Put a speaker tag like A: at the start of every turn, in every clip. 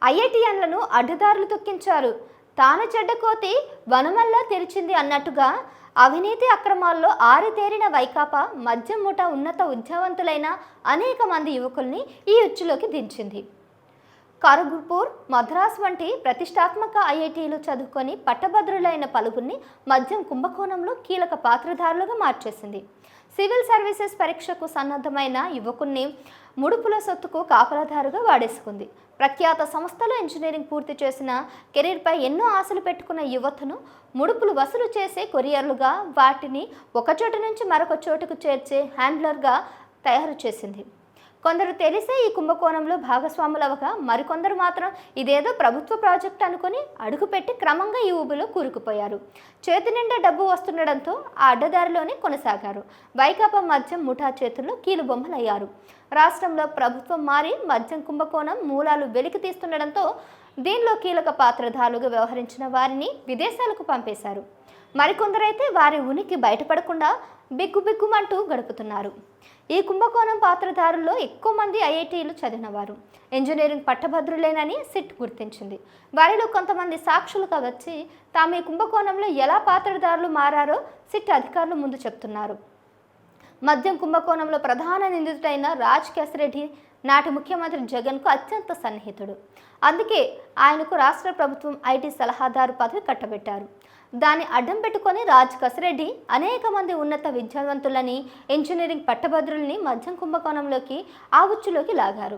A: ఐఐటియన్లను అడ్డదారులు తొక్కించారు. తాను చెడ్డ కోతి వనమల్లా తెరిచింది అన్నట్టుగా అవినీతి అక్రమాల్లో ఆరితేరిన వైకాపా మద్యం ముఠ ఉన్నత విద్యావంతులైన అనేక మంది యువకుల్ని ఈ ఉచ్చులోకి దించింది. ఖరగ్పూర్, మద్రాస్ వంటి ప్రతిష్టాత్మక ఐఐటీలు చదువుకొని పట్టభద్రులైన పలువురిని మద్యం కుంభకోణంలో కీలక పాత్రధారులుగా మార్చేసింది. సివిల్ సర్వీసెస్ పరీక్షకు సన్నద్ధమైన యువకుల్ని ముడుపుల సొత్తుకు కాపలాదారుగా వాడేసుకుంది. ప్రఖ్యాత సంస్థలో ఇంజనీరింగ్ పూర్తి చేసిన కెరీర్పై ఎన్నో ఆశలు పెట్టుకున్న యువతను ముడుపులు వసూలు చేసే కొరియర్లుగా, వాటిని ఒక చోటు నుంచి మరొక చోటుకు చేర్చే హ్యాండ్లర్గా తయారు చేసింది. కొందరు తెలిసే ఈ కుంభకోణంలో భాగస్వాములవగా, మరికొందరు మాత్రం ఇదేదో ప్రభుత్వ ప్రాజెక్ట్ అనుకుని అడుగుపెట్టి క్రమంగా ఈ ఊబిలో కూరుకుపోయారు. చేతి నిండా డబ్బు వస్తుండడంతో ఆ అడ్డదారిలోనే కొనసాగారు. వైకాపా మద్యం ముఠా చేతుల్లో కీలుబొమ్మలయ్యారు. రాష్ట్రంలో ప్రభుత్వం మారి మద్యం కుంభకోణం మూలాలు వెలికి తీస్తుండడంతో దీనిలో కీలక పాత్రధారులుగా వ్యవహరించిన వారిని విదేశాలకు పంపేశారు. మరికొందరైతే వారి ఉనికి బయటపడకుండా బిగ్గుబిగ్గుమంటూ గడుపుతున్నారు. ఈ కుంభకోణం పాత్రధారుల్లో ఎక్కువ మంది ఐఐటీలు చదివినవారు, ఇంజనీరింగ్ పట్టభద్రులేనని సిట్ గుర్తించింది. వారిలో కొంతమంది సాక్షులుగా వచ్చి తాము ఈ కుంభకోణంలో ఎలా పాత్రధారులు మారారో సిట్ అధికారులు ముందు చెప్తున్నారు. మద్యం కుంభకోణంలో ప్రధాన నిందితుడైన రాజ్ కసిరెడ్డి నాటి ముఖ్యమంత్రి జగన్కు అత్యంత సన్నిహితుడు. అందుకే ఆయనకు రాష్ట్ర ప్రభుత్వం ఐటీ సలహాదారు పదవి కట్టబెట్టారు. దాన్ని అడ్డం పెట్టుకొని రాజ్ కసిరెడ్డి అనేక మంది ఉన్నత విద్యావంతులని, ఇంజనీరింగ్ పట్టభద్రుల్ని మద్యం కుంభకోణంలోకి ఆ ఉచ్చులోకి లాగారు.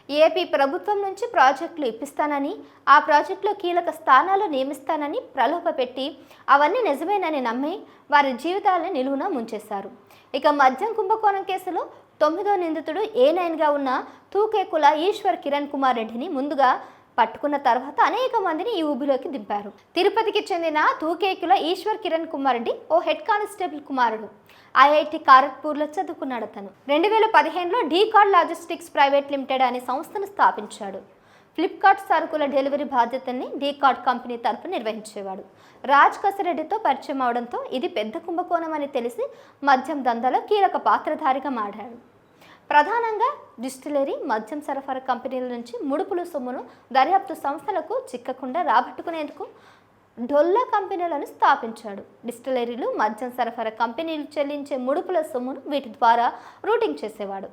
A: ఏపీ ప్రభుత్వం నుంచి ప్రాజెక్టులు ఇప్పిస్తానని, ఆ ప్రాజెక్టులో కీలక స్థానాలు నియమిస్తానని ప్రలోభపెట్టి అవన్నీ నిజమేనని నమ్మి వారి జీవితాలను నిలువున ముంచేశారు. ఇక మద్యం కుంభకోణం కేసులో 9వ నిందితుడు A9గా ఉన్న తూకేకుల ఈశ్వర్ కిరణ్ కుమార్ రెడ్డిని ముందుగా పట్టుకున్న తర్వాత అనేక మందిని ఈ ఊబిలోకి దింపారు. తిరుపతికి చెందిన తూకేకుల ఈశ్వర్ కిరణ్ కుమార్ రెడ్డి ఓ హెడ్ కానిస్టేబుల్ కుమారుడు. ఐఐటి ఖరగ్పూర్లో చదువుకున్నాడు. అతను 2015లో డీకార్డ్ లాజిస్టిక్స్ ప్రైవేట్ లిమిటెడ్ అనే సంస్థను స్థాపించాడు. ఫ్లిప్కార్ట్ సరుకుల డెలివరీ బాధ్యతల్ని డీకార్డ్ కంపెనీ తరఫున నిర్వహించేవాడు. రాజ్ కసిరెడ్డితో పరిచయం అవడంతో ఇది పెద్ద కుంభకోణం అని తెలిసి మద్యం దందాలో కీలక పాత్రధారిగా మారాడు. ప్రధానంగా డిస్టిలరీ, మద్యం సరఫరా కంపెనీల నుంచి ముడుపుల సొమ్మును దర్యాప్తు సంస్థలకు చిక్కకుండా రాబట్టుకునేందుకు డొల్లా కంపెనీలను స్థాపించాడు. డిస్టిలరీలు, మద్యం సరఫరా కంపెనీలు చెల్లించే ముడుపుల సొమ్మును వీటి ద్వారా రూటింగ్ చేసేవాడు.